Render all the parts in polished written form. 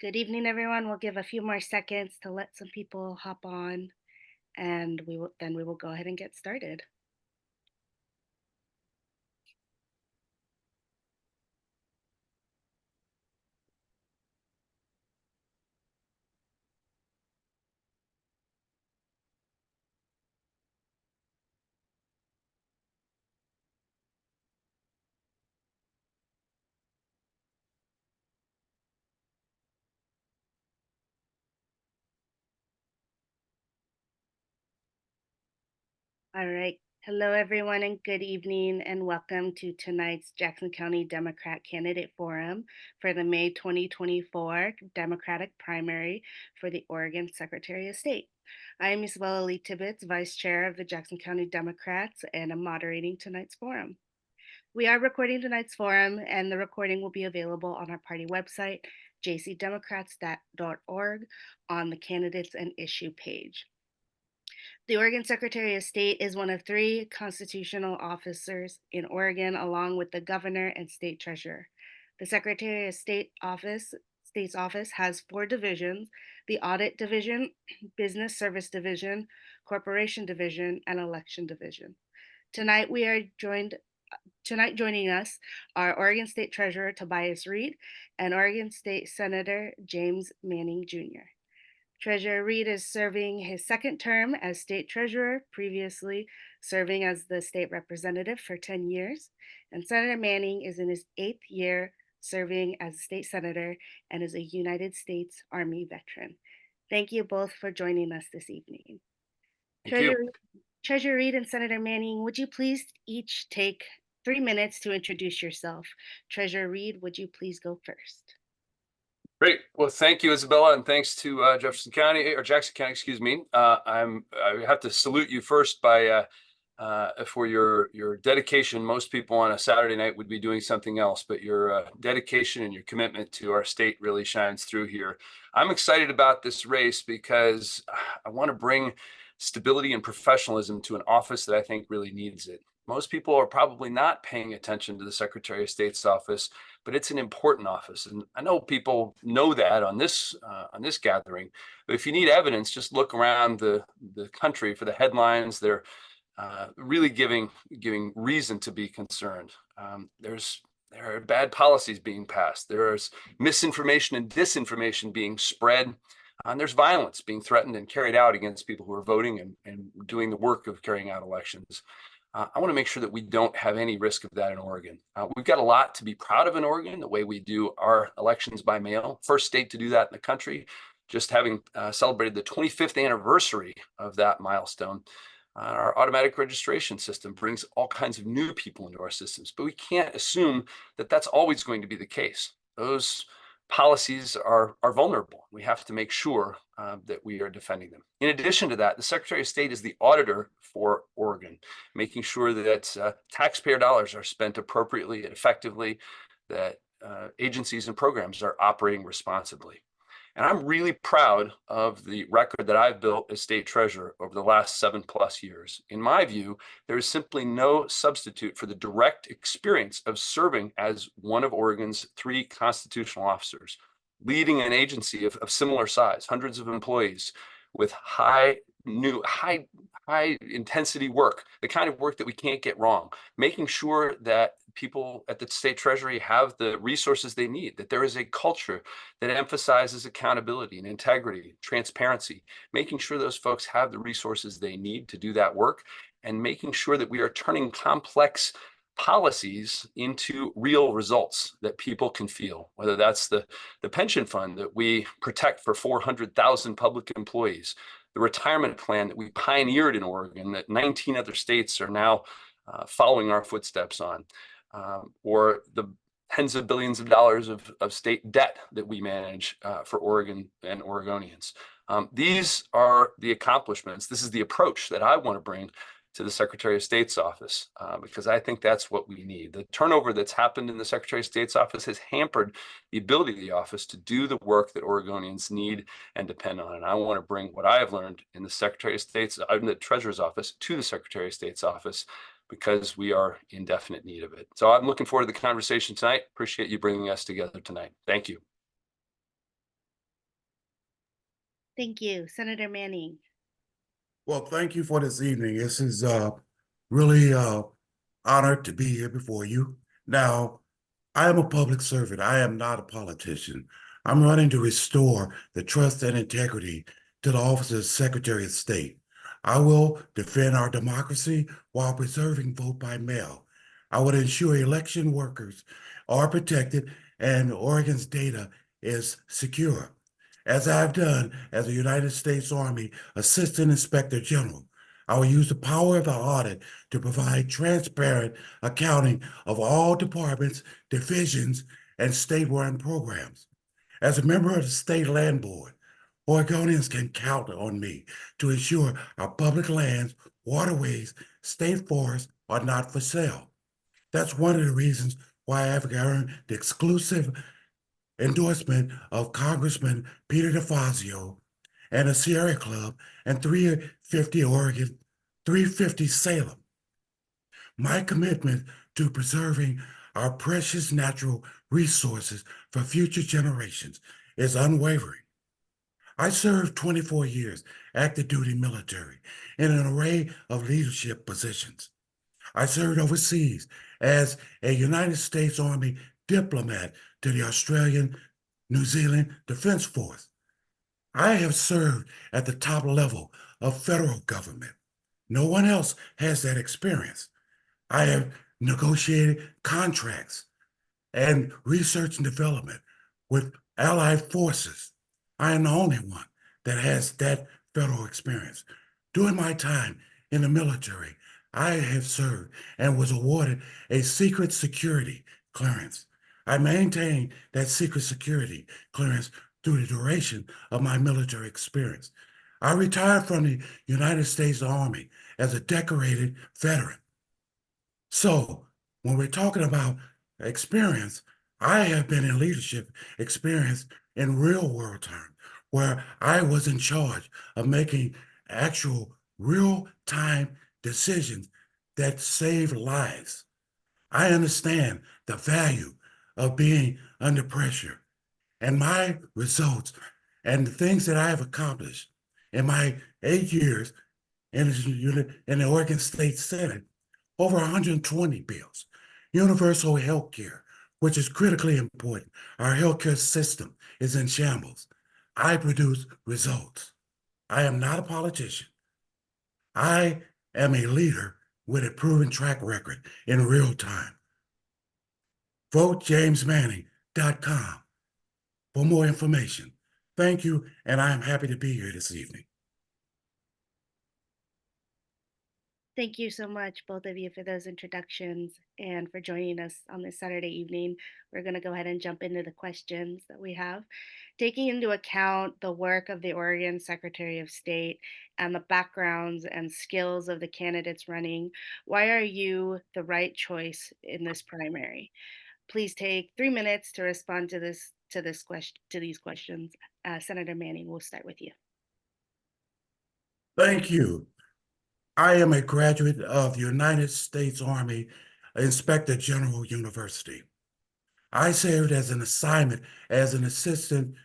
Good evening, everyone. We'll give a few more seconds to let some people hop on, and we will go ahead and get started. All right. Hello, everyone, and good evening, and welcome to tonight's Jackson County Democrat Candidate Forum for the May 2024 Democratic primary for the Oregon Secretary of State. I am Isabella Lee Tibbetts, Vice Chair of the Jackson County Democrats, and I'm moderating tonight's forum. We are recording tonight's forum, and the recording will be available on our party website, jcdemocrats.org, on the candidates and issue page. The Oregon Secretary of State is one of three constitutional officers in Oregon, along with the governor and state treasurer. The Secretary of State's office has four divisions: the Audit Division, Business Service Division, Corporation Division, and Election Division. Tonight we are joining us are Oregon State Treasurer Tobias Reed and Oregon State Senator James Manning Jr. Treasurer Reed is serving his second term as state treasurer, previously serving as the state representative for 10 years. And Senator Manning is in his eighth year serving as state senator and is a United States Army veteran. Thank you both for joining us this evening. Thank you. Treasurer Reed and Senator Manning, would you please each take 3 minutes to introduce yourself? Treasurer Reed, would you please go first? Great. Well, thank you, Isabella, and thanks to Jackson County, excuse me. I have to salute you first by for your dedication. Most people on a Saturday night would be doing something else, but your dedication and your commitment to our state really shines through here. I'm excited about this race because I want to bring stability and professionalism to an office that I think really needs it. Most people are probably not paying attention to the Secretary of State's office, but it's an important office, and I know people know that on this gathering. But if you need evidence, just look around the country for the headlines. They're really giving reason to be concerned. There are bad policies being passed. There's misinformation and disinformation being spread. And there's violence being threatened and carried out against people who are voting and doing the work of carrying out elections. I want to make sure that we don't have any risk of that in Oregon. We've got a lot to be proud of in Oregon, the way we do our elections by mail. First state to do that in the country, just having celebrated the 25th anniversary of that milestone. Our automatic registration system brings all kinds of new people into our systems, but we can't assume that that's always going to be the case. Those policies are vulnerable. We have to make sure that we are defending them. In addition to that, the Secretary of State is the auditor for Oregon, making sure that taxpayer dollars are spent appropriately and effectively, that agencies and programs are operating responsibly. And I'm really proud of the record that I've built as state treasurer over the last 7+ years. In my view, there is simply no substitute for the direct experience of serving as one of Oregon's three constitutional officers, leading an agency of similar size, hundreds of employees, with high intensity work, the kind of work that we can't get wrong, making sure that people at the state treasury have the resources they need, that there is a culture that emphasizes accountability and integrity, transparency, making sure those folks have the resources they need to do that work, and making sure that we are turning complex policies into real results that people can feel, whether that's the pension fund that we protect for 400,000 public employees, the retirement plan that we pioneered in Oregon that 19 other states are now following our footsteps on, or the tens of billions of dollars of state debt that we manage for Oregon and Oregonians. These are the accomplishments. This is the approach that I want to bring to the Secretary of State's office, because I think that's what we need. The turnover that's happened in the Secretary of State's office has hampered the ability of the office to do the work that Oregonians need and depend on. And I want to bring what I have learned in the Secretary of State's, in the Treasurer's office, to the Secretary of State's office, because we are in definite need of it. So I'm looking forward to the conversation tonight. Appreciate you bringing us together tonight. Thank you. Thank you. Senator Manning. Well, thank you for this evening. This is really honored to be here before you. Now, I am a public servant. I am not a politician. I'm running to restore the trust and integrity to the office of Secretary of State. I will defend our democracy while preserving vote by mail. I will ensure election workers are protected and Oregon's data is secure. As I've done as a United States Army Assistant Inspector General, I will use the power of the audit to provide transparent accounting of all departments, divisions, and state-run programs. As a member of the State Land Board, Oregonians can count on me to ensure our public lands, waterways, state forests are not for sale. That's one of the reasons why I've earned the exclusive endorsement of Congressman Peter DeFazio and the Sierra Club and 350 Oregon, 350 Salem. My commitment to preserving our precious natural resources for future generations is unwavering. I served 24 years active duty military in an array of leadership positions. I served overseas as a United States Army diplomat to the Australian New Zealand Defense Force. I have served at the top level of federal government. No one else has that experience. I have negotiated contracts and research and development with allied forces. I am the only one that has that federal experience. During my time in the military, I have served and was awarded a secret security clearance. I maintained that secret security clearance through the duration of my military experience. I retired from the United States Army as a decorated veteran. So, when we're talking about experience, I have been in leadership experience in real world terms, where I was in charge of making actual real time decisions that save lives. I understand the value of being under pressure, and my results and the things that I have accomplished in my 8 years in the Oregon State Senate, over 120 bills, universal health care, which is critically important. Our healthcare system is in shambles. I produce results. I am not a politician. I am a leader with a proven track record in real time. VoteJamesManning.com for more information. Thank you, and I am happy to be here this evening. Thank you so much, both of you, for those introductions and for joining us on this Saturday evening. We're going to go ahead and jump into the questions that we have. Taking into account the work of the Oregon Secretary of State and the backgrounds and skills of the candidates running, why are you the right choice in this primary? Please take 3 minutes to respond to these questions. Senator Manning, we'll start with you. Thank you. I am a graduate of United States Army Inspector General University. I served as an assignment as an Assistant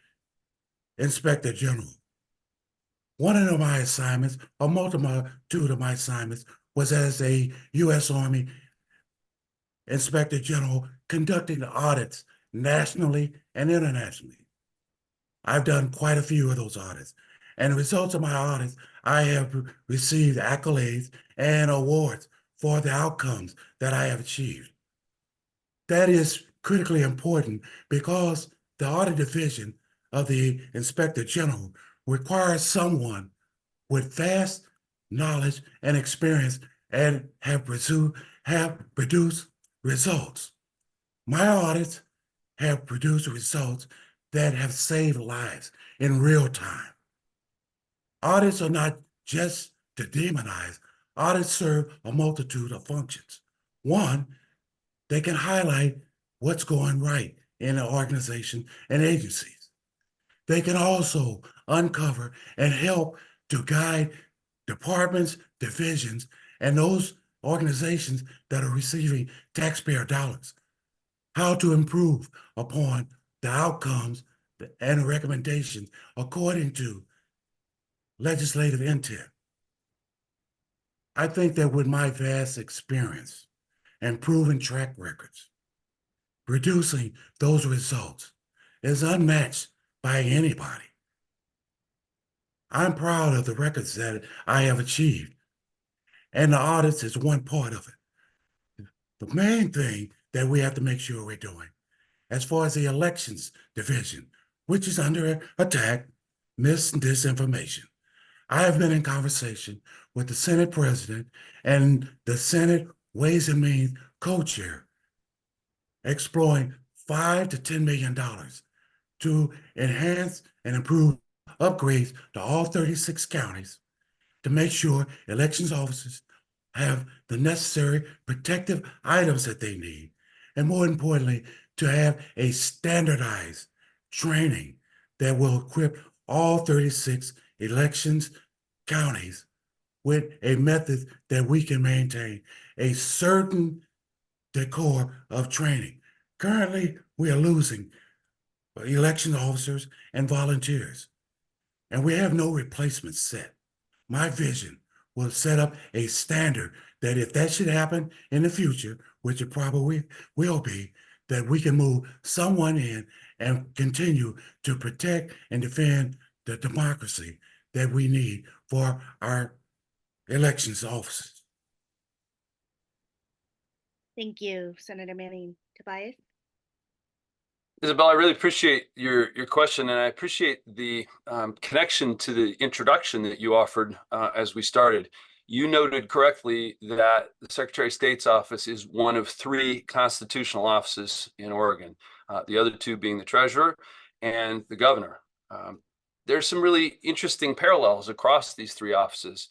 Inspector General. One of my assignments, a multitude of my assignments, was as a U.S. Army Inspector General conducting audits nationally and internationally. I've done quite a few of those audits. And the results of my audits, I have received accolades and awards for the outcomes that I have achieved. That is critically important because the audit division of the Inspector General requires someone with vast knowledge and experience and have produced results. My audits have produced results that have saved lives in real time. Audits are not just to demonize. Audits serve a multitude of functions. One, they can highlight what's going right in an organization and agencies. They can also uncover and help to guide departments, divisions, and those organizations that are receiving taxpayer dollars, how to improve upon the outcomes and recommendations according to legislative intent. I think that with my vast experience and proven track records, producing those results is unmatched by anybody. I'm proud of the records that I have achieved, and the audits is one part of it. The main thing that we have to make sure we're doing, as far as the elections division, which is under attack, mis and disinformation. I have been in conversation with the Senate president and the Senate Ways and Means co-chair, exploring $5 to $10 million to enhance and improve upgrades to all 36 counties to make sure elections officers have the necessary protective items that they need, and more importantly, to have a standardized training that will equip all 36 elections counties with a method that we can maintain a certain decor of training. Currently, we are losing election officers and volunteers, and we have no replacement set. My vision will set up a standard that if that should happen in the future, which it probably will be, that we can move someone in and continue to protect and defend the democracy that we need for our elections officers. Thank you, Senator Manning. Tobias? Isabel, I really appreciate your question, and I appreciate the connection to the introduction that you offered as we started. You noted correctly that the Secretary of State's office is one of 3 constitutional offices in Oregon, the other 2 being the Treasurer and the Governor. There's some really interesting parallels across these 3 offices.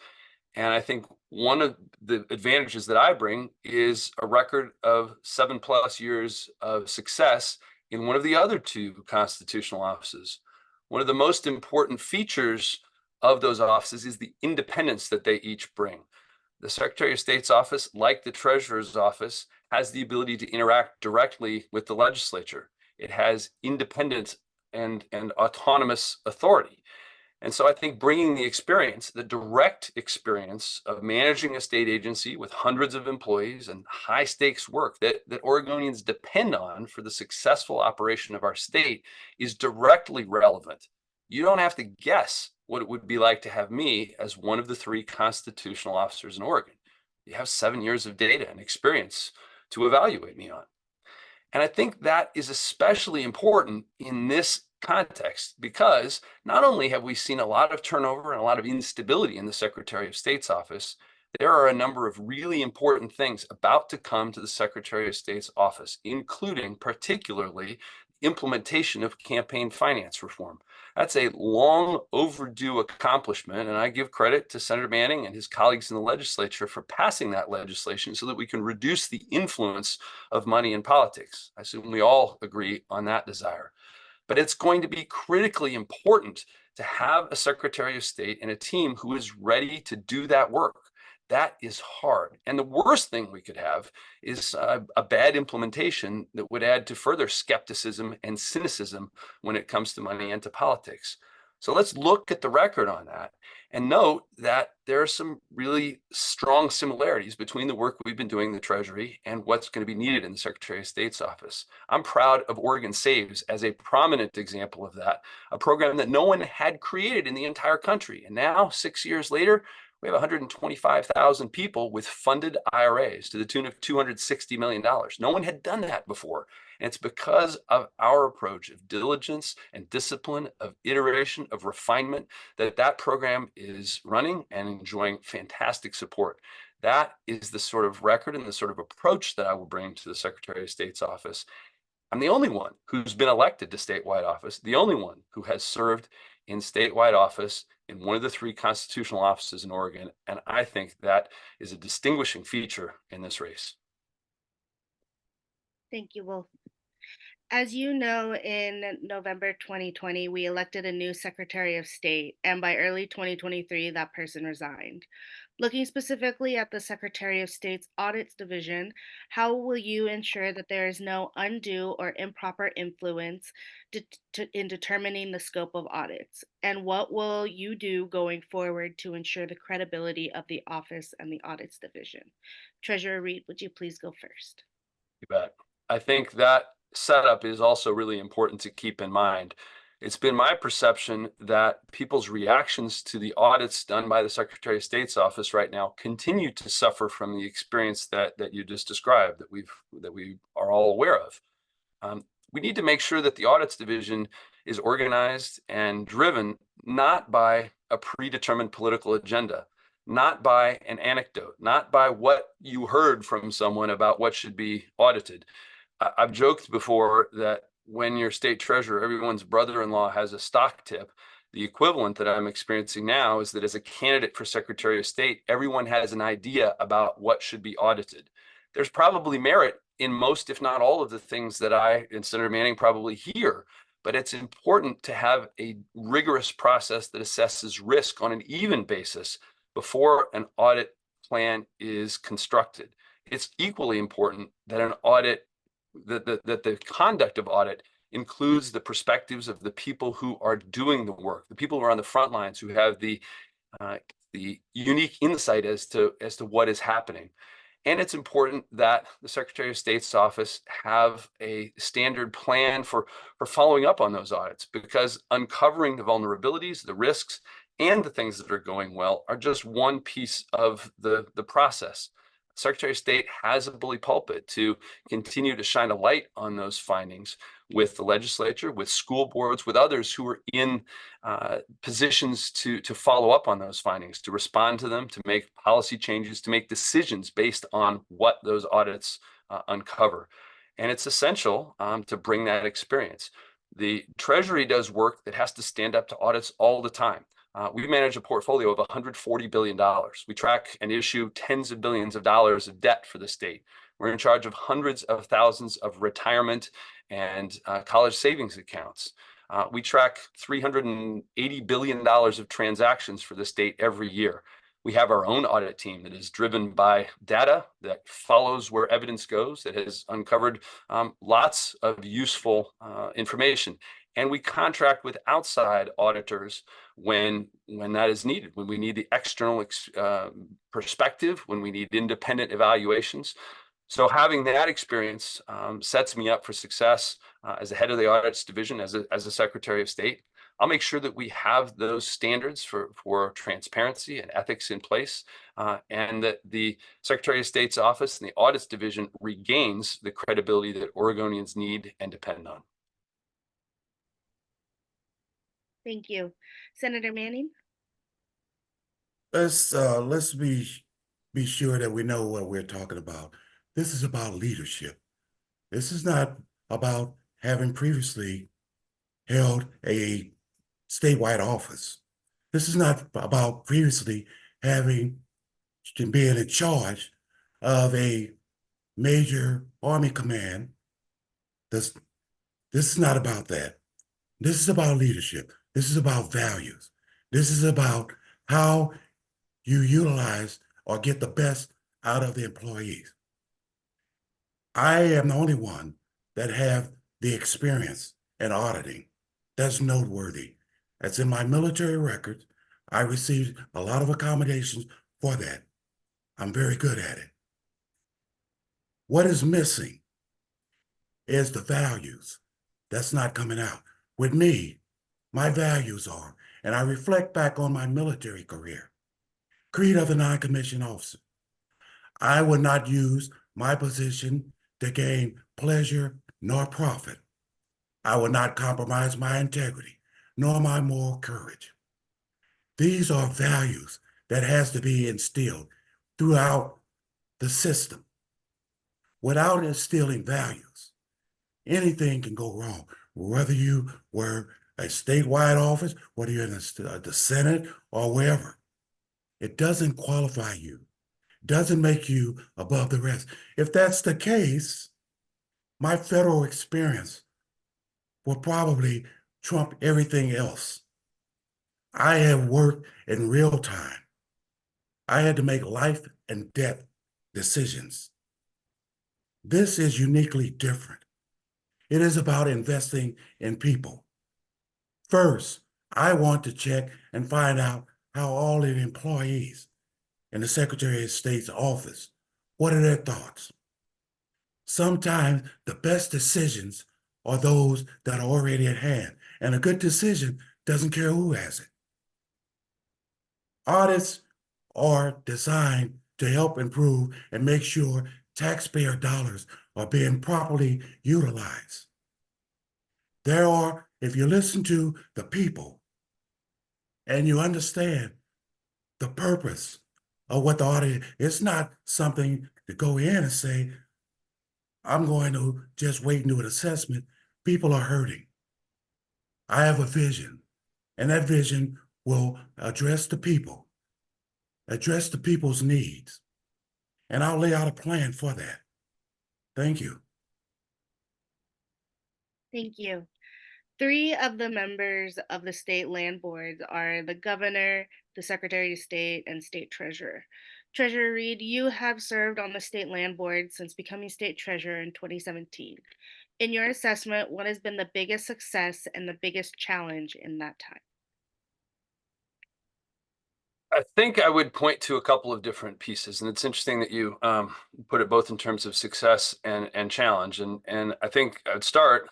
And I think one of the advantages that I bring is a record of 7+ years of success in one of the other 2 constitutional offices. One of the most important features of those offices is the independence that they each bring. The Secretary of State's office, like the Treasurer's office, has the ability to interact directly with the legislature. It has independent and autonomous authority. And so I think bringing the experience, the direct experience of managing a state agency with hundreds of employees and high stakes work that Oregonians depend on for the successful operation of our state is directly relevant. You don't have to guess what it would be like to have me as one of the 3 constitutional officers in Oregon. You have 7 years of data and experience to evaluate me on. And I think that is especially important in this context, because not only have we seen a lot of turnover and a lot of instability in the Secretary of State's office, there are a number of really important things about to come to the Secretary of State's office, including particularly implementation of campaign finance reform. That's a long overdue accomplishment, and I give credit to Senator Manning and his colleagues in the legislature for passing that legislation so that we can reduce the influence of money in politics. I assume we all agree on that desire. But it's going to be critically important to have a Secretary of State and a team who is ready to do that work. That is hard. And the worst thing we could have is a bad implementation that would add to further skepticism and cynicism when it comes to money and to politics. So let's look at the record on that and note that there are some really strong similarities between the work we've been doing in the Treasury and what's going to be needed in the Secretary of State's office. I'm proud of Oregon Saves as a prominent example of that, a program that no one had created in the entire country. And now, 6 years later, we have 125,000 people with funded IRAs to the tune of $260 million. No one had done that before. And it's because of our approach of diligence and discipline, of iteration, of refinement, that program is running and enjoying fantastic support. That is the sort of record and the sort of approach that I will bring to the Secretary of State's office. I'm the only one who's been elected to statewide office, the only one who has served in statewide office in one of the 3 constitutional offices in Oregon. And I think that is a distinguishing feature in this race. Thank you, Wolf. As you know, in November 2020, we elected a new Secretary of State, and by early 2023, that person resigned. Looking specifically at the Secretary of State's Audits Division, how will you ensure that there is no undue or improper influence in determining the scope of audits? And what will you do going forward to ensure the credibility of the office and the Audits Division? Treasurer Reed, would you please go first? You bet. I think that setup is also really important to keep in mind. It's been my perception that people's reactions to the audits done by the Secretary of State's office right now continue to suffer from the experience that you just described, that we are all aware of. We need to make sure that the audits division is organized and driven not by a predetermined political agenda, not by an anecdote, not by what you heard from someone about what should be audited. I've joked before that when you're state treasurer, everyone's brother-in-law has a stock tip. The equivalent that I'm experiencing now is that as a candidate for Secretary of State, everyone has an idea about what should be audited. There's probably merit in most, if not all, of the things that I and Senator Manning probably hear, but it's important to have a rigorous process that assesses risk on an even basis before an audit plan is constructed. It's equally important that an audit, that the conduct of audit includes the perspectives of the people who are doing the work, the people who are on the front lines, who have the unique insight as to what is happening. And it's important that the Secretary of State's office have a standard plan for following up on those audits, because uncovering the vulnerabilities, the risks, and the things that are going well are just one piece of the process. Secretary of State has a bully pulpit to continue to shine a light on those findings with the legislature, with school boards, with others who are in positions to follow up on those findings, to respond to them, to make policy changes, to make decisions based on what those audits uncover. And it's essential to bring that experience. The Treasury does work that has to stand up to audits all the time. We manage a portfolio of $140 billion. We track and issue tens of billions of dollars of debt for the state. We're in charge of hundreds of thousands of retirement and college savings accounts. We track $380 billion of transactions for the state every year. We have our own audit team that is driven by data, that follows where evidence goes, that has uncovered lots of useful information. And we contract with outside auditors when that is needed, when we need the external perspective, when we need independent evaluations. So having that experience sets me up for success as the head of the audits division, as a Secretary of State. I'll make sure that we have those standards for transparency and ethics in place, and that the Secretary of State's office and the audits division regains the credibility that Oregonians need and depend on. Thank you. Senator Manning? Let's be sure that we know what we're talking about. This is about leadership. This is not about having previously held a statewide office. This is not about previously having been in charge of a major army command. This is not about that. This is about leadership. This is about values. This is about how you utilize or get the best out of the employees. I am the only one that have the experience in auditing. That's noteworthy. That's in my military records. I received a lot of accommodations for that. I'm very good at it. What is missing is the values. That's not coming out. With me, my values are, and I reflect back on my military career, creed of the non-commissioned officer. I would not use my position to gain pleasure nor profit. I will not compromise my integrity nor my moral courage. These are values that has to be instilled throughout the system. Without instilling values, anything can go wrong. Whether you were a statewide office, whether you're in the Senate or wherever, it doesn't qualify you, doesn't make you above the rest. If that's the case, my federal experience will probably trump everything else. I have worked in real time. I had to make life and death decisions. This is uniquely different. It is about investing in people. First, I want to check and find out how all the employees in the Secretary of State's office, what are their thoughts? Sometimes the best decisions are those that are already at hand, and a good decision doesn't care who has it. Audits are designed to help improve and make sure taxpayer dollars are being properly utilized. If you listen to the people and you understand the purpose of what the audit, it's not something to go in and say, I'm going to just wait and do an assessment. People are hurting. I have a vision, and that vision will address the people, address the people's needs, and I'll lay out a plan for that. Thank you. Thank you. 3 of the members of the state land boards are the governor, the secretary of state, and state treasurer. Treasurer Reed, you have served on the state land board since becoming state treasurer in 2017. In your assessment, what has been the biggest success and the biggest challenge in that time? I think I would point to a couple of different pieces, and it's interesting that you put it both in terms of success and challenge. And I think I'd start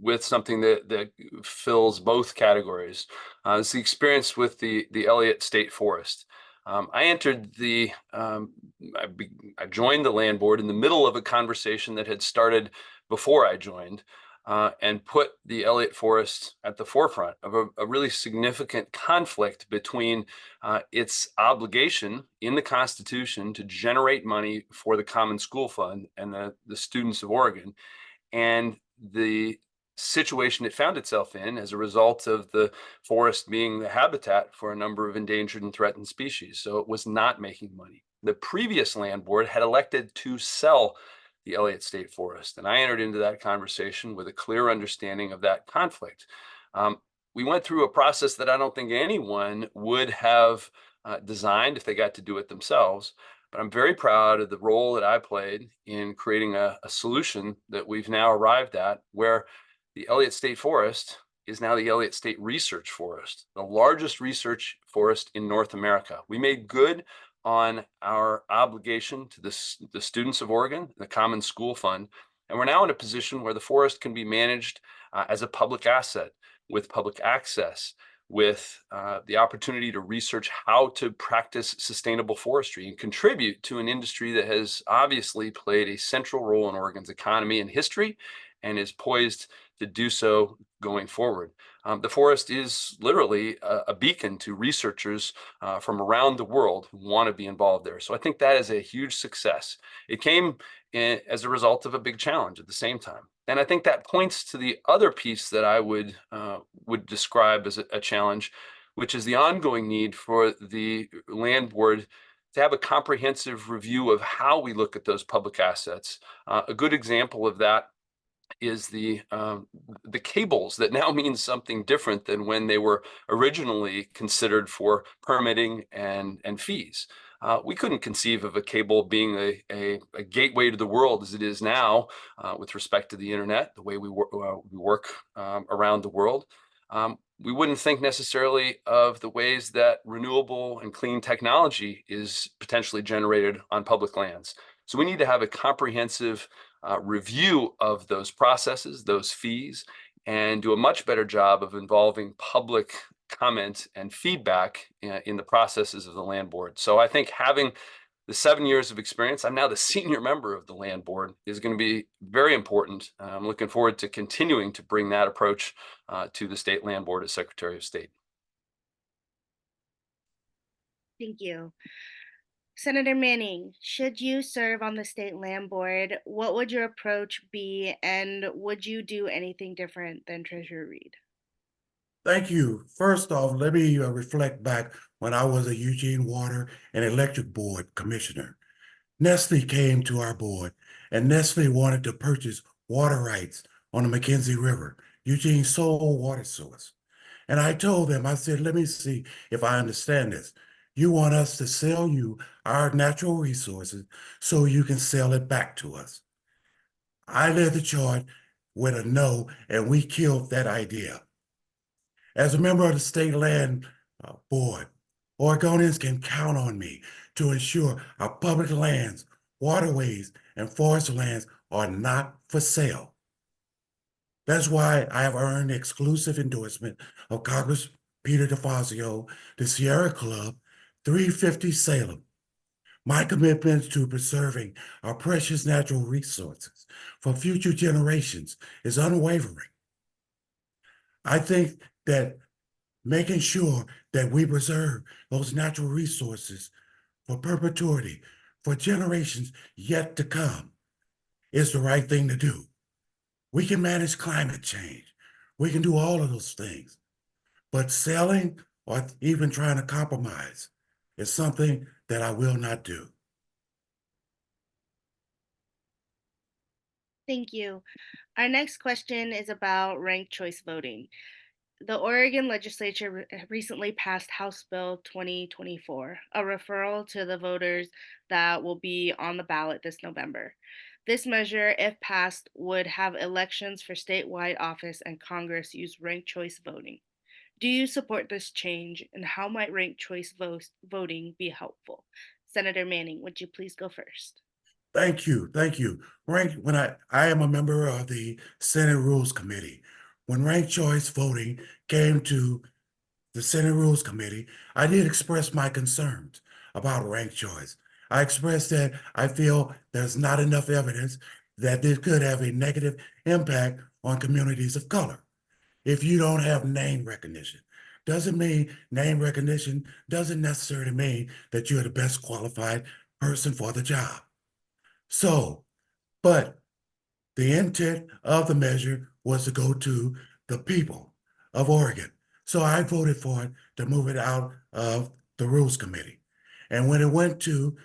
with something that fills both categories. It's the experience with the Elliott State Forest. I joined the land board in the middle of a conversation that had started before I joined, and put the Elliott Forest at the forefront of a really significant conflict between its obligation in the Constitution to generate money for the Common School Fund and the students of Oregon, and the situation it found itself in as a result of the forest being the habitat for a number of endangered and threatened species. So it was not making money. The previous land board had elected to sell the Elliott State Forest, and I entered into that conversation with a clear understanding of that conflict. We went through a process that I don't think anyone would have designed if they got to do it themselves. But I'm very proud of the role that I played in creating a solution that we've now arrived at, where the Elliott State Forest is now the Elliott State Research Forest, the largest research forest in North America. We made good on our obligation to the students of Oregon, the Common School Fund, and we're now in a position where the forest can be managed as a public asset with public access, with the opportunity to research how to practice sustainable forestry and contribute to an industry that has obviously played a central role in Oregon's economy and history and is poised to do so going forward. The forest is literally a beacon to researchers from around the world who want to be involved there. So I think that is a huge success. It came as a result of a big challenge at the same time. And I think that points to the other piece that I would describe as a challenge, which is the ongoing need for the land board to have a comprehensive review of how we look at those public assets. A good example of that is the cables that now mean something different than when they were originally considered for permitting and fees. We couldn't conceive of a cable being a gateway to the world as it is now with respect to the internet, the way we work around the world. We wouldn't think necessarily of the ways that renewable and clean technology is potentially generated on public lands. So we need to have a comprehensive review of those processes, those fees, and do a much better job of involving public comment and feedback in the processes of the land board. So I think having the 7 years of experience, I'm now the senior member of the land board, is going to be very important. I'm looking forward to continuing to bring that approach to the state land board as Secretary of State. Thank you. Senator Manning, should you serve on the state land board, what would your approach be, and would you do anything different than Treasurer Reed? Thank you. First off, let me reflect back when I was a Eugene Water and Electric Board Commissioner. Nestle came to our board, and Nestle wanted to purchase water rights on the McKenzie River, Eugene's sole water source. And I told them, I said, let me see if I understand this. You want us to sell you our natural resources so you can sell it back to us. I led the charge with a no, and we killed that idea. As a member of the State Land Board, Oregonians can count on me to ensure our public lands, waterways, and forest lands are not for sale. That's why I have earned the exclusive endorsement of Congress Peter DeFazio, the Sierra Club, 350 Salem. My commitment to preserving our precious natural resources for future generations is unwavering. I think that making sure that we preserve those natural resources for perpetuity, for generations yet to come, is the right thing to do. We can manage climate change. We can do all of those things. But selling or even trying to compromise is something that I will not do. Thank you. Our next question is about ranked choice voting. The Oregon legislature recently passed House Bill 2024, a referral to the voters that will be on the ballot this November. This measure, if passed, would have elections for statewide office and Congress use ranked choice voting. Do you support this change, and how might ranked choice voting be helpful? Senator Manning, would you please go first? Thank you, thank you. When I am a member of the Senate Rules Committee. When ranked choice voting came to the Senate Rules Committee, I did express my concerns about ranked choice. I expressed that I feel there's not enough evidence that this could have a negative impact on communities of color. If you don't have name recognition, doesn't mean name recognition doesn't necessarily mean that you're the best qualified person for the job. So, but the intent of the measure was to go to the people of Oregon. So I voted for it to move it out of the Rules Committee. And when it went to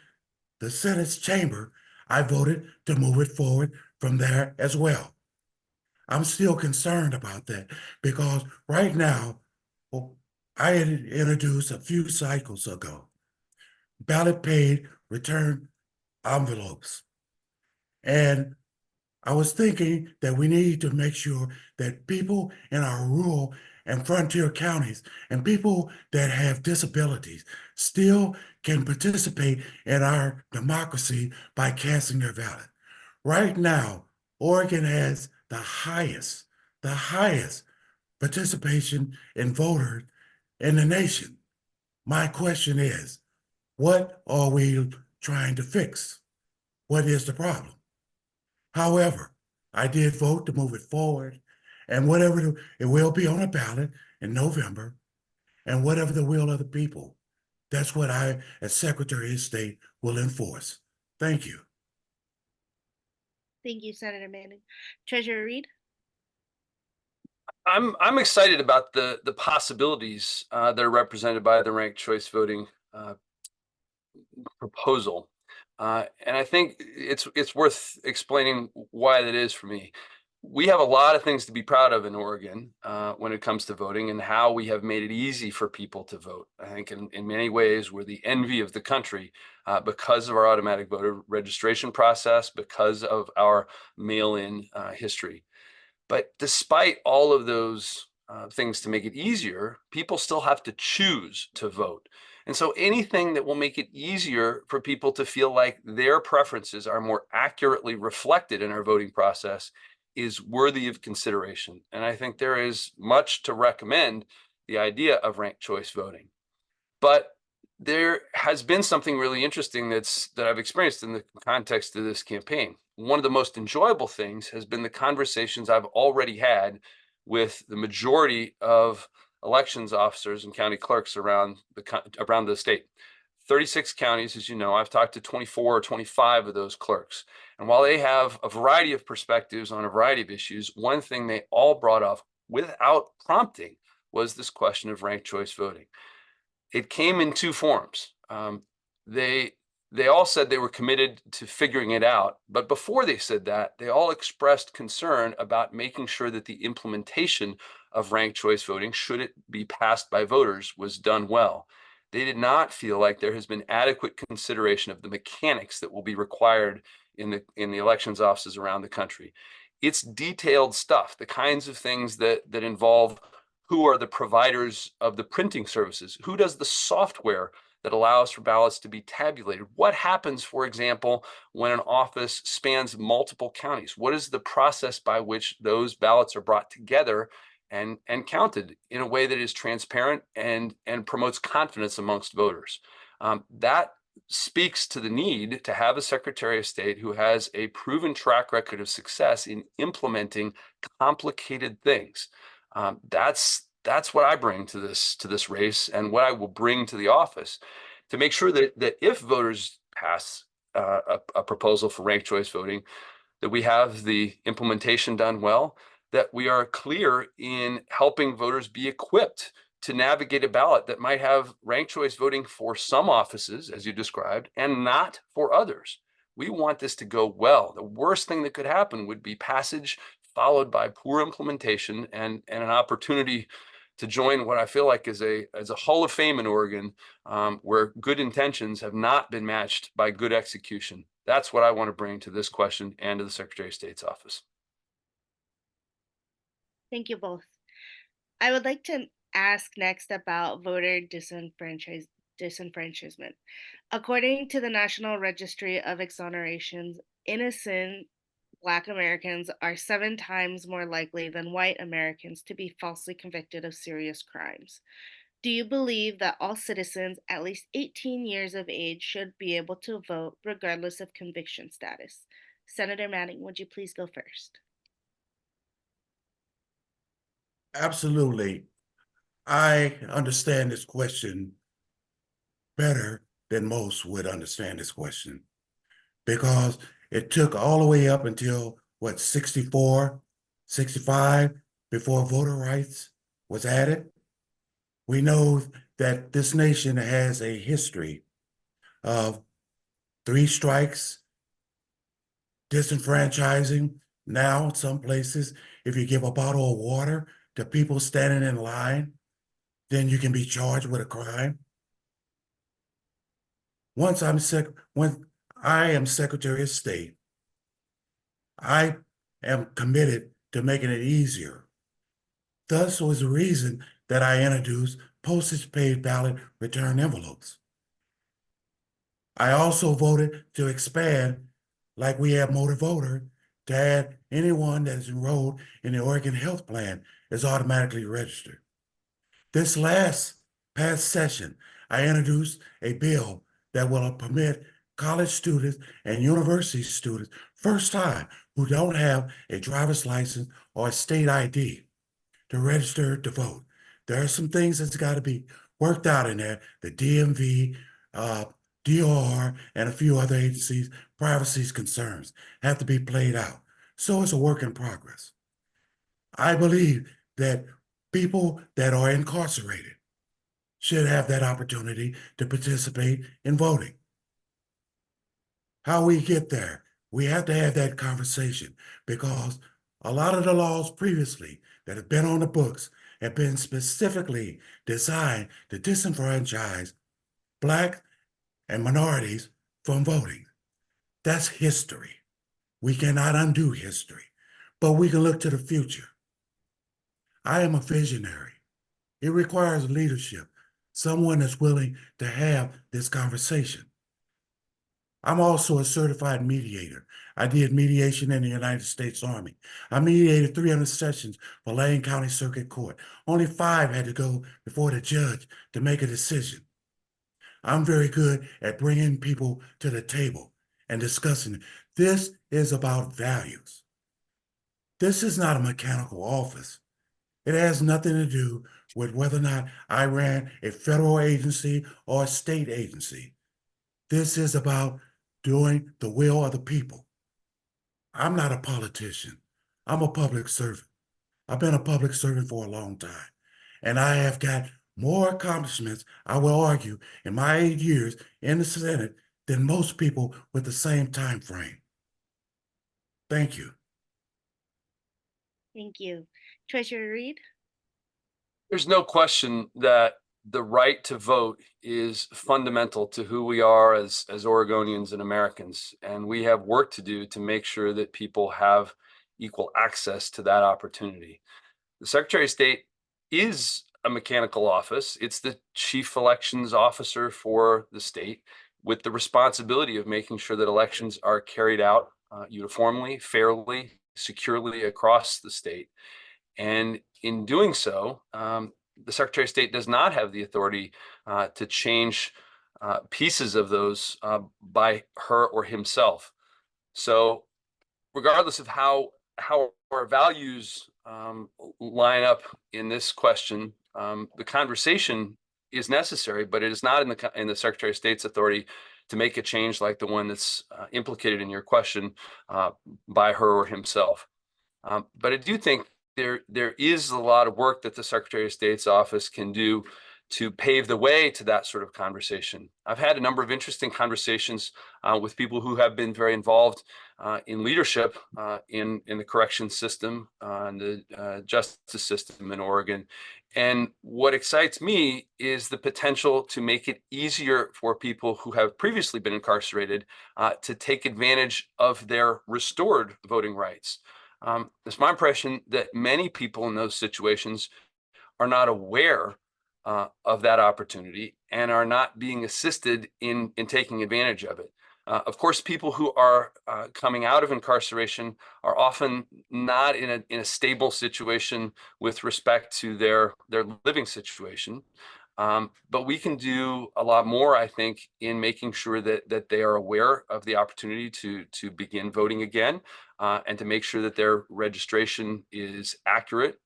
the Senate's chamber, I voted to move it forward from there as well. I'm still concerned about that because right now, well, I had introduced a few cycles ago ballot paid return envelopes. And I was thinking that we need to make sure that people in our rural and frontier counties and people that have disabilities still can participate in our democracy by casting their ballot. Right now, Oregon has the highest participation in voters in the nation. My question is, what are we trying to fix? What is the problem? However, I did vote to move it forward, and whatever it will be on a ballot in November, and whatever the will of the people, that's what I, as Secretary of State, will enforce. Thank you. Thank you, Senator Manning. Treasurer Reed? I'm excited about the possibilities that are represented by the ranked choice voting proposal. And I think it's worth explaining why that is for me. We have a lot of things to be proud of in Oregon when it comes to voting and how we have made it easy for people to vote. I think in many ways we're the envy of the country because of our automatic voter registration process, because of our mail-in history. But despite all of those things to make it easier, people still have to choose to vote. And so anything that will make it easier for people to feel like their preferences are more accurately reflected in our voting process is worthy of consideration. And I think there is much to recommend the idea of ranked choice voting. But there has been something really interesting that I've experienced in the context of this campaign. One of the most enjoyable things has been the conversations I've already had with the majority of elections officers and county clerks around the state. 36 counties, as you know, I've talked to 24 or 25 of those clerks. And while they have a variety of perspectives on a variety of issues, one thing they all brought up without prompting was this question of ranked choice voting. It came in two forms. They they all said they were committed to figuring it out. But before they said that, they all expressed concern about making sure that the implementation of ranked choice voting, should it be passed by voters, was done well. They did not feel like there has been adequate consideration of the mechanics that will be required in the elections offices around the country. It's detailed stuff, the kinds of things that involve who are the providers of the printing services, who does the software that allows for ballots to be tabulated. What happens, for example, when an office spans multiple counties? What is the process by which those ballots are brought together and counted in a way that is transparent and promotes confidence amongst voters? That speaks to the need to have a Secretary of State who has a proven track record of success in implementing complicated things. That's what I bring to this race, and what I will bring to the office, to make sure that if voters pass a proposal for ranked choice voting, that we have the implementation done well, that we are clear in helping voters be equipped to navigate a ballot that might have ranked choice voting for some offices, as you described, and not for others. We want this to go well. The worst thing that could happen would be passage followed by poor implementation and an opportunity to join what I feel like is a Hall of Fame in Oregon, where good intentions have not been matched by good execution. That's what I want to bring to this question and to the Secretary of State's office. Thank you both. I would like to ask next about voter disenfranchisement. According to the National Registry of Exonerations, innocent Black Americans are 7 times more likely than white Americans to be falsely convicted of serious crimes. Do you believe that all citizens at least 18 years of age should be able to vote regardless of conviction status? Senator Manning, would you please go first? Absolutely. I understand this question better than most would understand this question, because it took all the way up until, what, 64, 65, before voter rights was added. We know that this nation has a history of 3 strikes, disenfranchising. Now, some places, if you give a bottle of water to people standing in line, then you can be charged with a crime. When I am Secretary of State, I am committed to making it easier. Thus was the reason that I introduced postage paid ballot return envelopes. I also voted to expand, like we have motor voter, to add anyone that is enrolled in the Oregon Health Plan is automatically registered. This past session, I introduced a bill that will permit college students and university students, first time, who don't have a driver's license or a state ID, to register to vote. There are some things that's got to be worked out in there. The DMV, DOR, and a few other agencies, privacy concerns have to be played out. So it's a work in progress. I believe that people that are incarcerated should have that opportunity to participate in voting. How we get there, we have to have that conversation, because a lot of the laws previously that have been on the books have been specifically designed to disenfranchise Black and minorities from voting. That's history. We cannot undo history, but we can look to the future. I am a visionary. It requires leadership, someone that's willing to have this conversation. I'm also a certified mediator. I did mediation in the United States Army. I mediated 300 sessions for Lane County Circuit Court. Only 5 had to go before the judge to make a decision. I'm very good at bringing people to the table and discussing it. This is about values. This is not a mechanical office. It has nothing to do with whether or not I ran a federal agency or a state agency. This is about doing the will of the people. I'm not a politician. I'm a public servant. I've been a public servant for a long time, and I have got more accomplishments, I will argue, in my 8 years in the Senate than most people with the same time frame. Thank you. Thank you. Treasurer Reed? There's no question that the right to vote is fundamental to who we are as Oregonians and Americans. And we have work to do to make sure that people have equal access to that opportunity. The Secretary of State is a mechanical office. It's the chief elections officer for the state, with the responsibility of making sure that elections are carried out uniformly, fairly, securely across the state. And in doing so, the Secretary of State does not have the authority to change pieces of those by her or himself. So regardless of how our values line up in this question, the conversation is necessary, but it is not in the Secretary of State's authority to make a change like the one that's implicated in your question by her or himself. But I do think there is a lot of work that the Secretary of State's office can do to pave the way to that sort of conversation. I've had a number of interesting conversations with people who have been very involved in leadership in the correction system and the justice system in Oregon. And what excites me is the potential to make it easier for people who have previously been incarcerated to take advantage of their restored voting rights. It's my impression that many people in those situations are not aware of that opportunity and are not being assisted in taking advantage of it. Of course, people who are coming out of incarceration are often not in a stable situation with respect to their living situation. But we can do a lot more, I think, in making sure that they are aware of the opportunity to begin voting again, and to make sure that their registration is accurate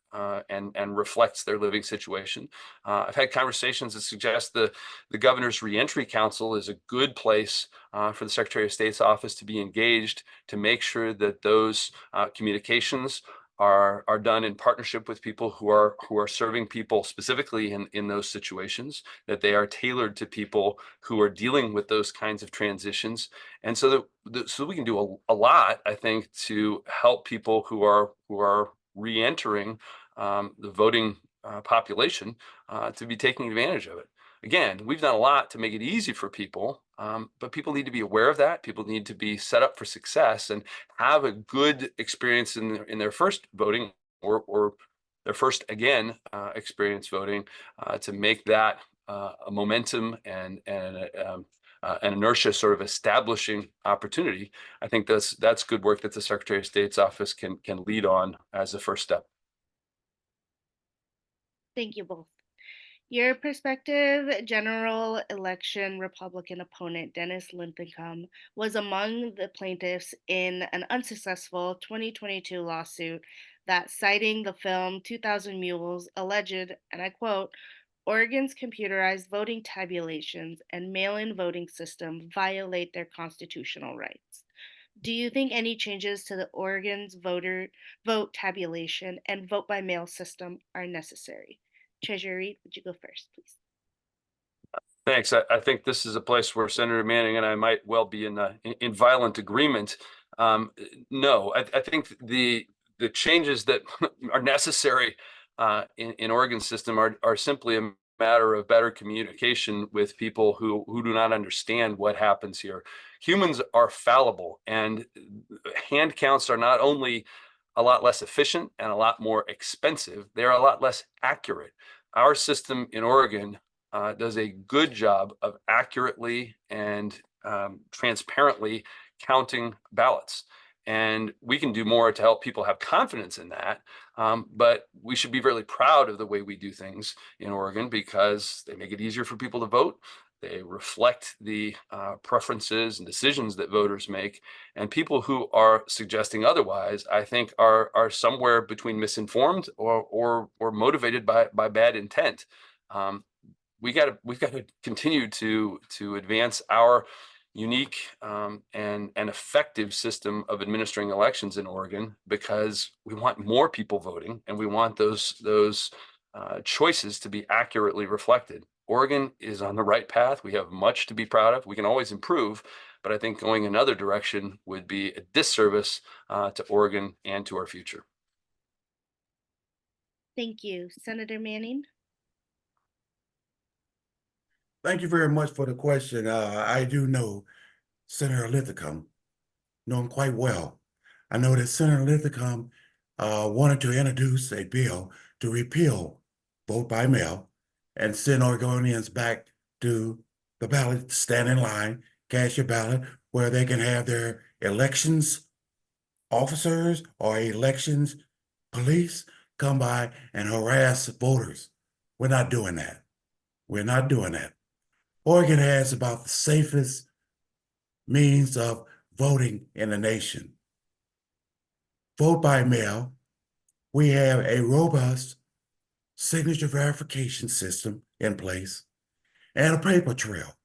and reflects their living situation. I've had conversations that suggest the Governor's Reentry Council is a good place for the Secretary of State's office to be engaged to make sure that those communications are done in partnership with people who are serving people specifically in those situations, that they are tailored to people who are dealing with those kinds of transitions. And so so we can do a lot, I think, to help people who are re-entering the voting population to be taking advantage of it. Again, we've done a lot to make it easy for people, but people need to be aware of that. People need to be set up for success and have a good experience in their first voting or their first experience voting to make that a momentum and an inertia sort of establishing opportunity. I think that's good work that the Secretary of State's office can lead on as a first step. Thank you both. Your prospective general election Republican opponent, Dennis Linthicum, was among the plaintiffs in an unsuccessful 2022 lawsuit that, citing the film 2000 Mules, alleged, and I quote, Oregon's computerized voting tabulations and mail in voting system violate their constitutional rights. Do you think any changes to the Oregon's vote tabulation and vote by mail system are necessary? Treasurer Reed, would you go first, please? Thanks. I think this is a place where Senator Manning and I might well be in violent agreement. No, I think the changes that are necessary in Oregon's system are simply a matter of better communication with people who do not understand what happens here. Humans are fallible, and hand counts are not only a lot less efficient and a lot more expensive, they're a lot less accurate. Our system in Oregon does a good job of accurately and transparently counting ballots. And we can do more to help people have confidence in that. But we should be really proud of the way we do things in Oregon because they make it easier for people to vote. They reflect the preferences and decisions that voters make. And people who are suggesting otherwise, I think, are somewhere between misinformed or motivated by bad intent. We've got to continue to advance our unique and effective system of administering elections in Oregon because we want more people voting and we want those choices to be accurately reflected. Oregon is on the right path. We have much to be proud of. We can always improve, but I think going another direction would be a disservice to Oregon and to our future. Thank you. Senator Manning? Thank you very much for the question. I do know Senator Linthicum, know him quite well. I know that Senator Linthicum wanted to introduce a bill to repeal vote by mail and send Oregonians back to the ballot, stand in line, cast your ballot, where they can have their elections officers or elections police come by and harass voters. We're not doing that. We're not doing that. Oregon has about the safest means of voting in the nation. Vote by mail, we have a robust signature verification system in place and a paper trail.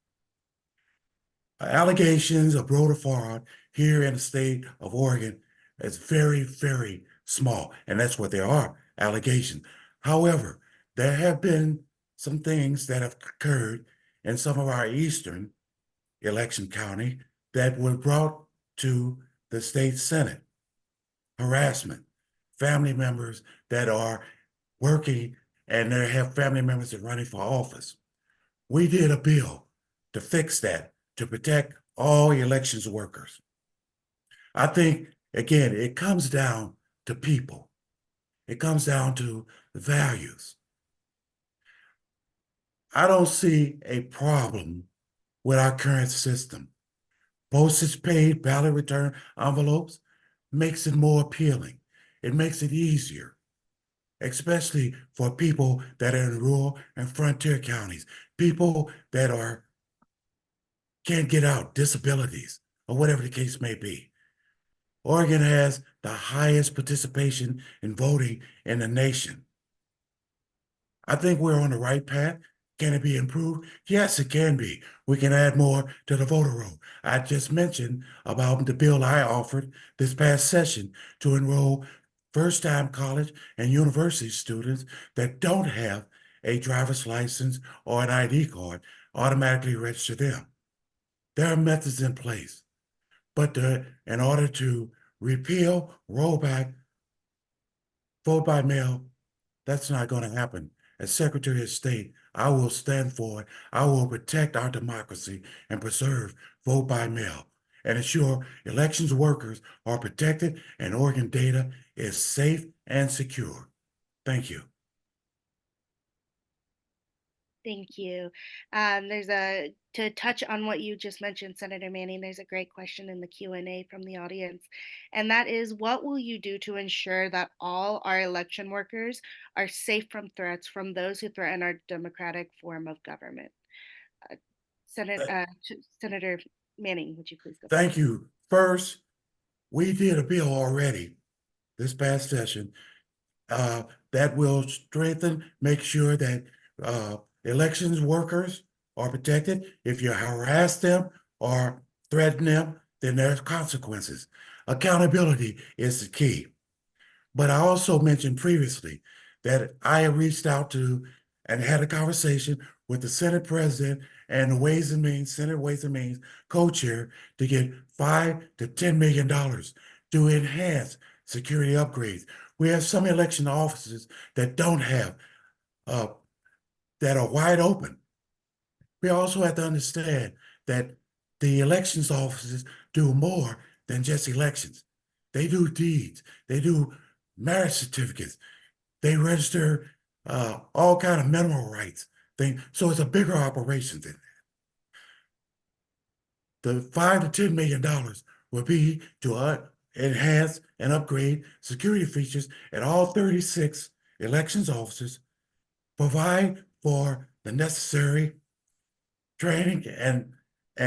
Allegations of voter fraud here in the state of Oregon is very, very small, and that's what there are, allegations. However, there have been some things that have occurred in some of our eastern election county that were brought to the state Senate. Harassment, family members that are working and they have family members that are running for office. We did a bill to fix that, to protect all elections workers. I think, again, it comes down to people. It comes down to values. I don't see a problem with our current system. Postage paid ballot return envelopes makes it more appealing. It makes it easier, especially for people that are in rural and frontier counties, people that can't get out, disabilities, or whatever the case may be. Oregon has the highest participation in voting in the nation. I think we're on the right path. Can it be improved? Yes, it can be. We can add more to the voter roll. I just mentioned about the bill I offered this past session to enroll first-time college and university students that don't have a driver's license or an ID card, automatically register them. There are methods in place, but in order to repeal, roll back, vote by mail, that's not going to happen. As Secretary of State, I will stand for it. I will protect our democracy and preserve vote by mail and ensure elections workers are protected and Oregon data is safe and secure. Thank you. Thank you. To touch on what you just mentioned, Senator Manning, there's a great question in the Q&A from the audience, and that is, what will you do to ensure that all our election workers are safe from threats from those who threaten our democratic form of government? Uh, Senator Manning, would you please go? Thank you. First, we did a bill already this past session that will strengthen, make sure that elections workers are protected. If you harass them or threaten them, then there's consequences. Accountability is the key. But I also mentioned previously that I have reached out to and had a conversation with the Senate President and the Ways and Means, Senate Ways and Means co-chair to get $5 to $10 million to enhance security upgrades. We have some election offices that don't have, that are wide open. We also have to understand that the elections offices do more than just elections. They do deeds, they do marriage certificates, they register all kind of mineral rights thing. So it's a bigger operation than that. The $5 to $10 million will be to enhance and upgrade security features at all 36 elections offices, provide for the necessary training and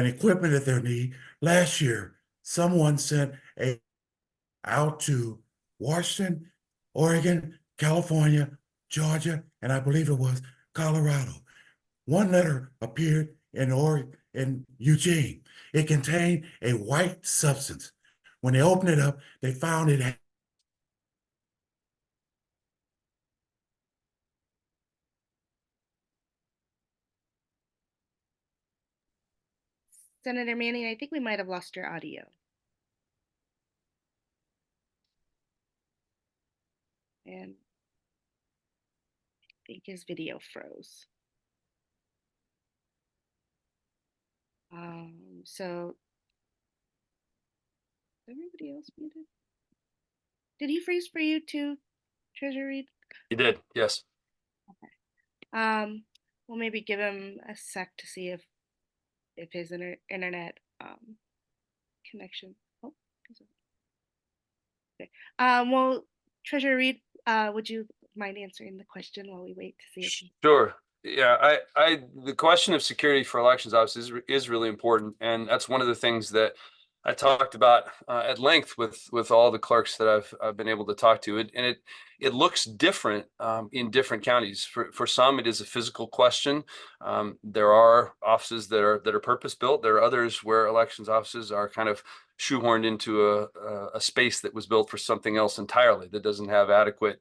equipment that they need. Last year, someone sent out to Washington, Oregon, California, Georgia, and I believe it was Colorado. One letter appeared in Eugene. It contained a white substance. When they opened it up, they found it had Senator Manning, I think we might have lost your audio. And I think his video froze. So is everybody else muted? Did he freeze for you too, Treasurer Reed? You did, yes. We'll maybe give him a sec to see if his internet connection. Oh, okay. Well, Treasurer Reed, would you mind answering the question while we wait to see if he... Sure. Yeah, the question of security for elections officers is really important, and that's one of the things that I talked about at length with all the clerks that I've been able to talk to. It looks different in different counties. For some, it is a physical question. There are offices that are purpose built. There are others where elections offices are kind of shoehorned into a space that was built for something else entirely, that doesn't have adequate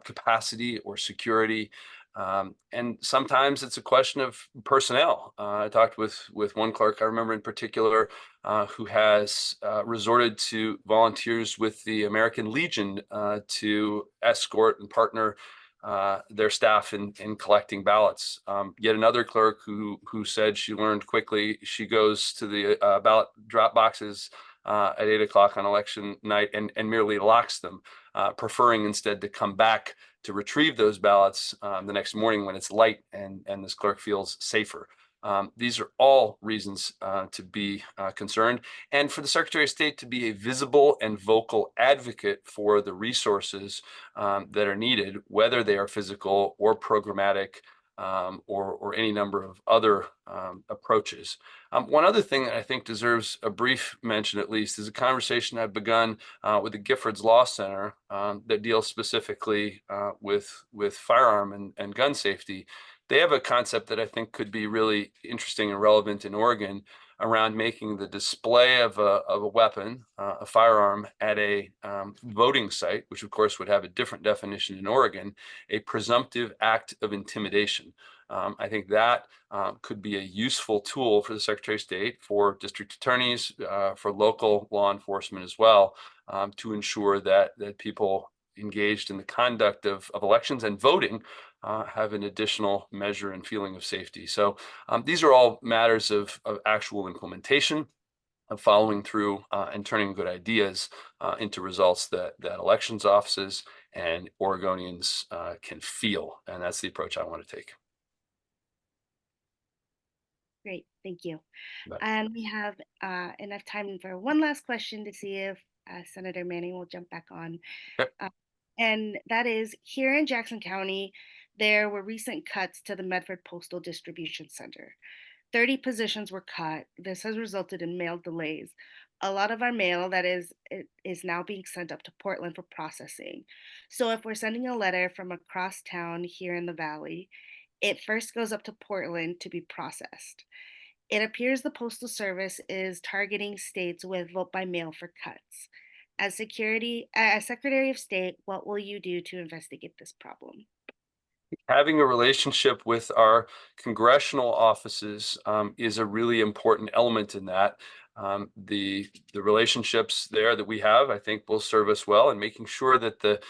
capacity or security. And sometimes it's a question of personnel. I talked with one clerk I remember in particular who has resorted to volunteers with the American Legion to escort and partner their staff in collecting ballots. Yet another clerk who said she learned quickly, she goes to the ballot drop boxes at 8 o'clock on election night and merely locks them, preferring instead to come back to retrieve those ballots the next morning when it's light and this clerk feels safer. These are all reasons to be concerned, and for the Secretary of State to be a visible and vocal advocate for the resources that are needed, whether they are physical or programmatic or any number of other approaches. One other thing that I think deserves a brief mention, at least, is a conversation I've begun with the Giffords Law Center that deals specifically with firearm and gun safety. They have a concept that I think could be really interesting and relevant in Oregon around making the display of a weapon, a firearm, at a voting site, which of course would have a different definition in Oregon, a presumptive act of intimidation. I think that could be a useful tool for the Secretary of State, for district attorneys, for local law enforcement as well, to ensure that people engaged in the conduct of elections and voting have an additional measure and feeling of safety. So these are all matters of actual implementation, of following through and turning good ideas into results that elections offices and Oregonians can feel. And that's the approach I want to take. Great, thank you. Bye. And we have enough time for one last question to see if Senator Manning will jump back on. Okay. And that is, here in Jackson County, there were recent cuts to the Medford Postal Distribution Center. 30 positions were cut. This has resulted in mail delays. A lot of our mail that is now being sent up to Portland for processing. So if we're sending a letter from across town here in the Valley, it first goes up to Portland to be processed. It appears the Postal Service is targeting states with vote by mail for cuts. As Secretary of State, what will you do to investigate this problem? Having a relationship with our congressional offices is a really important element in that. The relationships there that we have, I think, will serve us well, and making sure that the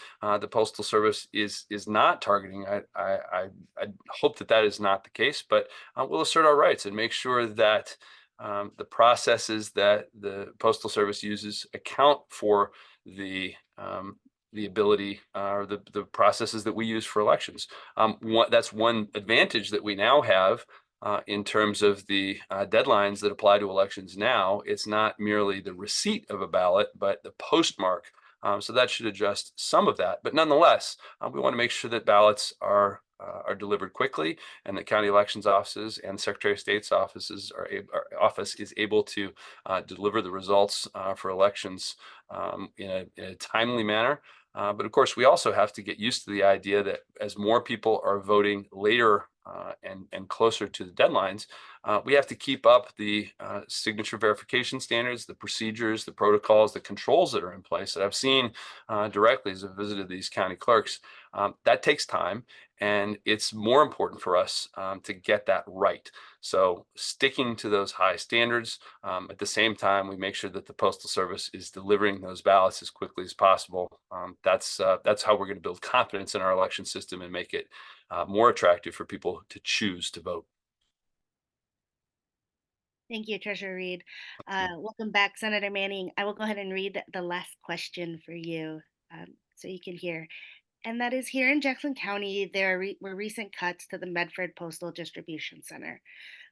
Postal Service is not targeting. I hope that is not the case, but we'll assert our rights and make sure that the processes that the Postal Service uses account for the ability or the processes that we use for elections. That's one advantage that we now have in terms of the deadlines that apply to elections now. It's not merely the receipt of a ballot, but the postmark. So that should adjust some of that. But nonetheless, we want to make sure that ballots are delivered quickly, and that county elections offices and Secretary of State's offices office is able to deliver the results for elections in a timely manner. But of course, we also have to get used to the idea that as more people are voting later and closer to the deadlines, we have to keep up the signature verification standards, the procedures, the protocols, the controls that are in place that I've seen directly as I've visited these county clerks. That takes time, and it's more important for us to get that right. So sticking to those high standards. At the same time, we make sure that the Postal Service is delivering those ballots as quickly as possible. That's how we're going to build confidence in our election system and make it more attractive for people to choose to vote. Thank you, Treasurer Reed. Welcome back, Senator Manning. I will go ahead and read the last question for you so you can hear. And that is, here in Jackson County, there were recent cuts to the Medford Postal Distribution Center.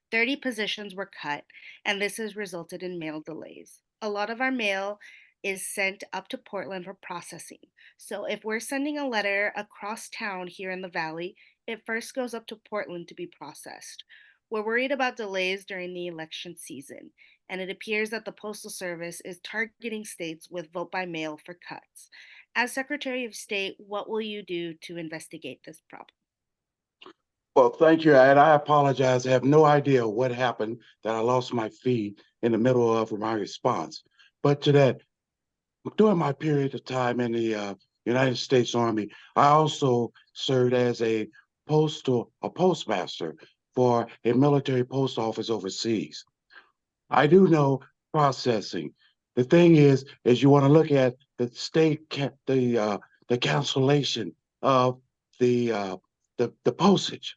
30 positions were cut, and this has resulted in mail delays. A lot of our mail is sent up to Portland for processing. So if we're sending a letter across town here in the Valley, it first goes up to Portland to be processed. We're worried about delays during the election season, and it appears that the Postal Service is targeting states with vote by mail for cuts. As Secretary of State, what will you do to investigate this problem? Well, thank you, and I apologize. I have no idea what happened that I lost my feed in the middle of my response. But to that, during my period of time in the United States Army, I also served as a postmaster for a military post office overseas. I do know processing. The thing is you want to look at the the cancellation of the postage.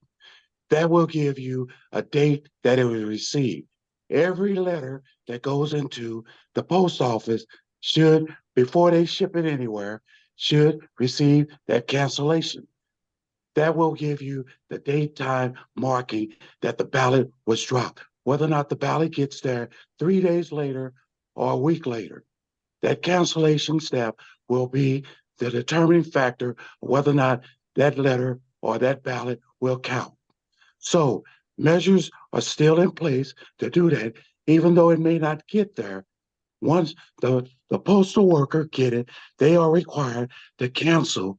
That will give you a date that it was received. Every letter that goes into the post office should, before they ship it anywhere, should receive that cancellation. That will give you the date, time marking that the ballot was dropped. Whether or not the ballot gets there 3 days later or a week later, that cancellation step will be the determining factor of whether or not that letter or that ballot will count. So measures are still in place to do that, even though it may not get there. Once the postal worker get it, they are required to cancel,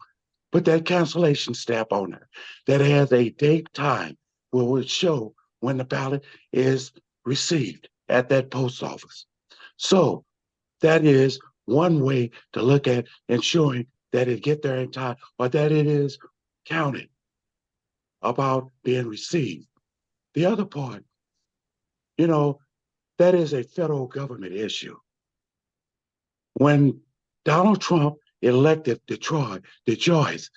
put that cancellation stamp on there that has a date time where it will show when the ballot is received at that post office. So that is one way to look at ensuring that it get there in time or that it is counted about being received. The other part, you know, that is a federal government issue. When Donald Trump elected DeJoyce,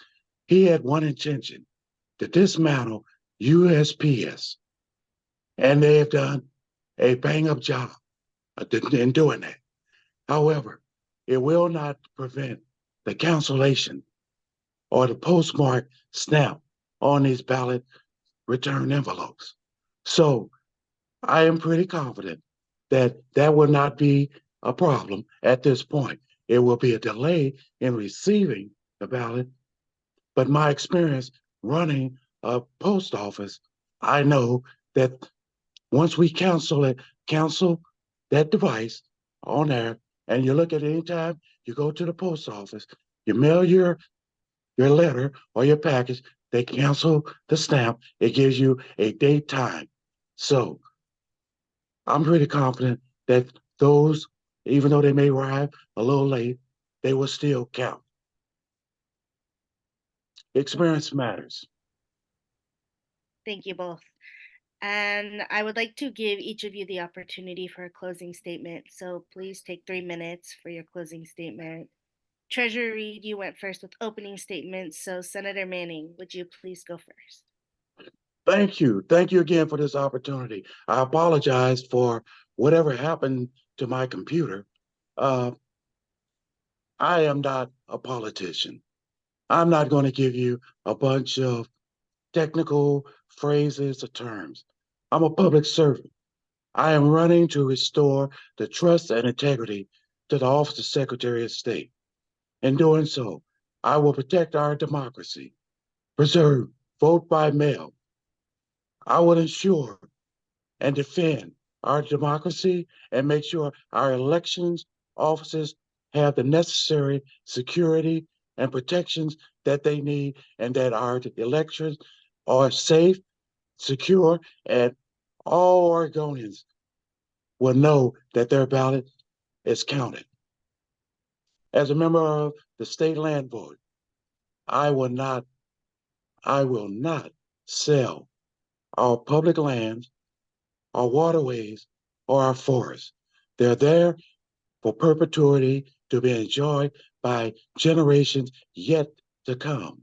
he had one intention, to dismantle USPS. And they have done a bang up job in doing that. However, it will not prevent the cancellation or the postmark stamp on these ballot return envelopes. So I am pretty confident that that will not be a problem at this point. It will be a delay in receiving the ballot, but my experience running a post office, I know that once we cancel that device on there, and you look at it anytime you go to the post office, you mail your letter or your package, they cancel the stamp, it gives you a date time. So I'm pretty confident that those, even though they may arrive a little late, they will still count. Experience matters. Thank you both. And I would like to give each of you the opportunity for a closing statement. So please take 3 minutes for your closing statement. Treasurer Reed, you went first with opening statements. So Senator Manning, would you please go first? Thank you. Thank you again for this opportunity. I apologize for whatever happened to my computer. I am not a politician. I'm not going to give you a bunch of technical phrases or terms. I'm a public servant. I am running to restore the trust and integrity to the Office of Secretary of State. In doing so, I will protect our democracy, preserve vote by mail. I will ensure and defend our democracy and make sure our elections offices have the necessary security and protections that they need and that our elections are safe, secure, and all Oregonians will know that their ballot is counted. As a member of the State Land Board, I will not sell our public lands our waterways, or our forests. They're there for perpetuity to be enjoyed by generations yet to come.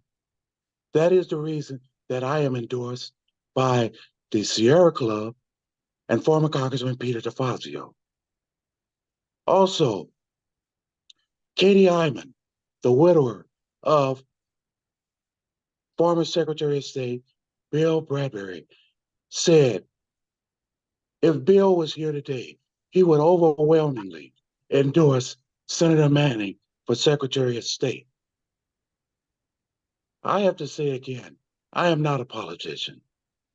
That is the reason that I am endorsed by the Sierra Club and former Congressman Peter DeFazio. Also, Katie Hyman, the widower of former Secretary of State Bill Bradbury, said if Bill was here today, he would overwhelmingly endorse Senator Manning for Secretary of State. I have to say again, I am not a politician,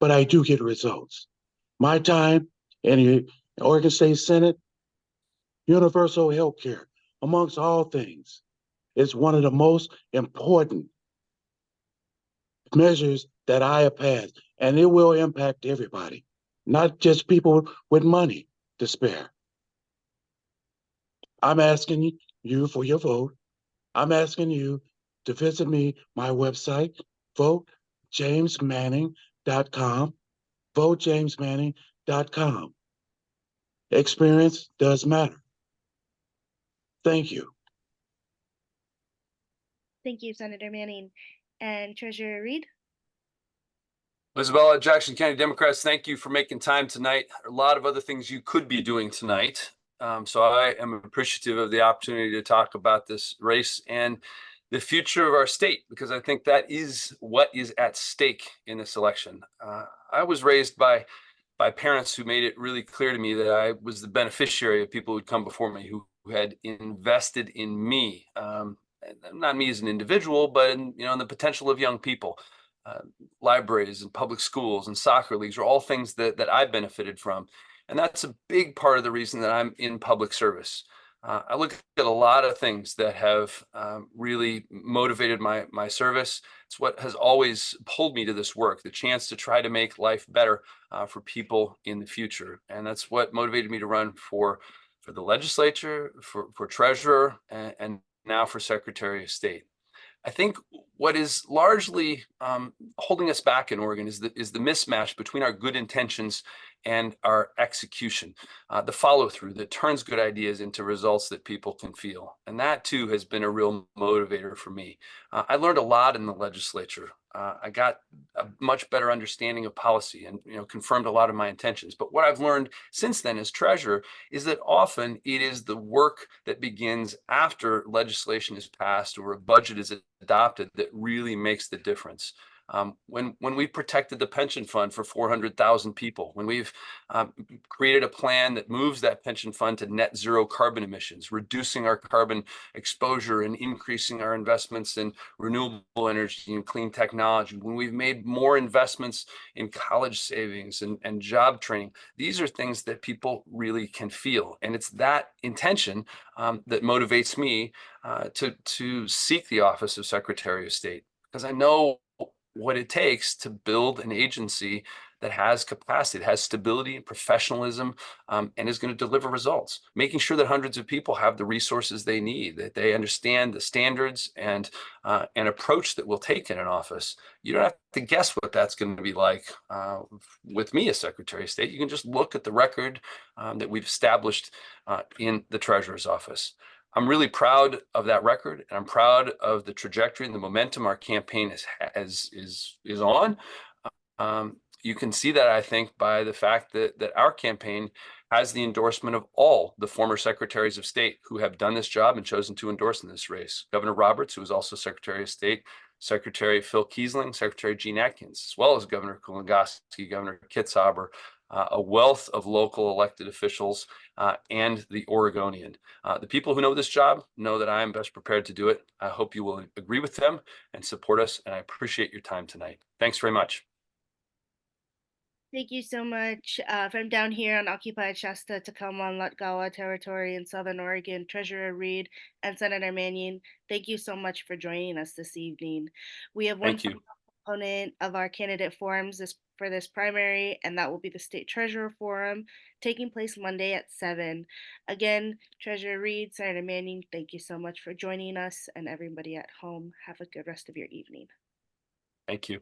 but I do get results. My time in the Oregon State Senate, universal health care, amongst all things, is one of the most important measures that I have passed, and it will impact everybody, not just people with money to spare. I'm asking you for your vote. I'm asking you to visit my website, votejamesmanning.com, votejamesmanning.com. Experience does matter. Thank you. Thank you, Senator Manning. And Treasurer Reed? Isabella, Jackson County Democrats, thank you for making time tonight. A lot of other things you could be doing tonight. So I am appreciative of the opportunity to talk about this race and the future of our state, because I think that is what is at stake in this election. I was raised by parents who made it really clear to me that I was the beneficiary of people who'd come before me, who had invested in me, not me as an individual, but in the potential of young people. Libraries and public schools and soccer leagues are all things that I benefited from. And that's a big part of the reason that I'm in public service. I look at a lot of things that have really motivated my service. It's what has always pulled me to this work, the chance to try to make life better for people in the future. And that's what motivated me to run for the legislature, for treasurer, and now for Secretary of State. I think what is largely holding us back in Oregon is the mismatch between our good intentions and our execution, the follow through that turns good ideas into results that people can feel. And that too has been a real motivator for me. I learned a lot in the legislature. I got a much better understanding of policy and confirmed a lot of my intentions. But what I've learned since then as treasurer is that often it is the work that begins after legislation is passed or a budget is adopted that really makes the difference. When we've protected the pension fund for 400,000 people, when we've created a plan that moves that pension fund to net zero carbon emissions, reducing our carbon exposure and increasing our investments in renewable energy and clean technology, when we've made more investments in college savings and job training, these are things that people really can feel. And it's that intention that motivates me to seek the office of Secretary of State, because I know what it takes to build an agency that has capacity, that has stability and professionalism, and is going to deliver results, making sure that hundreds of people have the resources they need, that they understand the standards and approach that we'll take in an office. You don't have to guess what that's going to be like with me as Secretary of State. You can just look at the record that we've established in the Treasurer's office. I'm really proud of that record, and I'm proud of the trajectory and the momentum our campaign is on. You can see that, I think, by the fact that our campaign has the endorsement of all the former secretaries of state who have done this job and chosen to endorse in this race. Governor Roberts, who was also Secretary of State, Secretary Phil Kiesling, Secretary Gene Atkins, as well as Governor Kulongoski, Governor Kitzhaber, a wealth of local elected officials, and the Oregonian. The people who know this job know that I am best prepared to do it. I hope you will agree with them and support us, and I appreciate your time tonight. Thanks very much. Thank you so much. From down here on occupied Shasta, Tacoma, and Latgawa territory in Southern Oregon, Treasurer Reed and Senator Manning, thank you so much for joining us this evening. We have one Thank you. component of our candidate forums for this primary, and that will be the State Treasurer Forum taking place Monday at 7. Again, Treasurer Reed, Senator Manning, thank you so much for joining us, and everybody at home, have a good rest of your evening. Thank you.